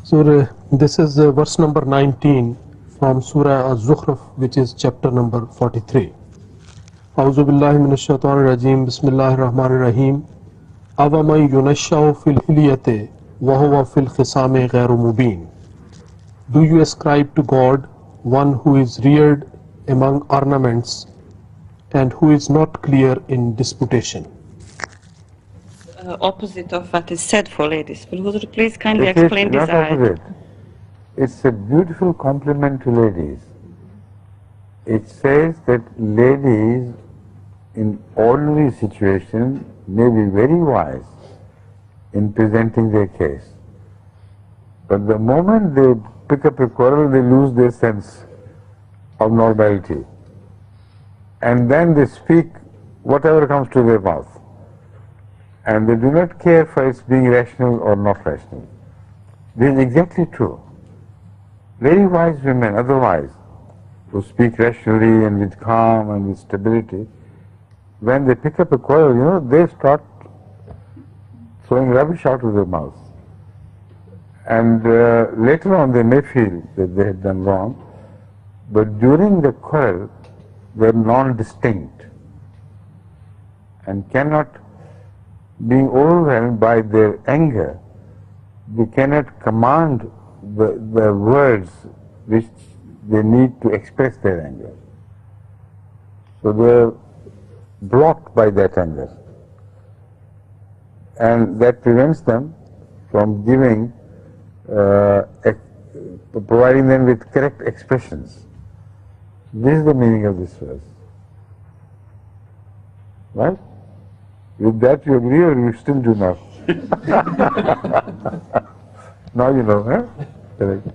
So this is verse number 19 from Surah Az-Zukhruf, which is chapter number 43. A'udhu billahi minash shaitanir rajim. Bismillahir rahmanir rahim. Awa man yunashsha'u fil hilyati wa huwa fil khisami ghayru mubin. Do you ascribe to God one who is reared among ornaments and who is not clear in disputation? Opposite of what is said for ladies. But would you please kindly explain this ayat? It's a beautiful compliment to ladies. It says that ladies in ordinary situations may be very wise in presenting their case. But the moment they pick up a quarrel, they lose their sense of normality. And then they speak whatever comes to their mouth. And they do not care for its being rational or not rational. This is exactly true. Very wise women, otherwise, who speak rationally and with calm and with stability, when they pick up a quarrel, they start throwing rubbish out of their mouth. And later on they may feel that they had done wrong, but during the quarrel they are non-distinct and cannot, being overwhelmed by their anger, they cannot command the words which they need to express their anger. So they are blocked by that anger, and that prevents them from giving, providing them with correct expressions. This is the meaning of this verse. Right? With that you agree, or you still do not? Now you know, huh? Correct.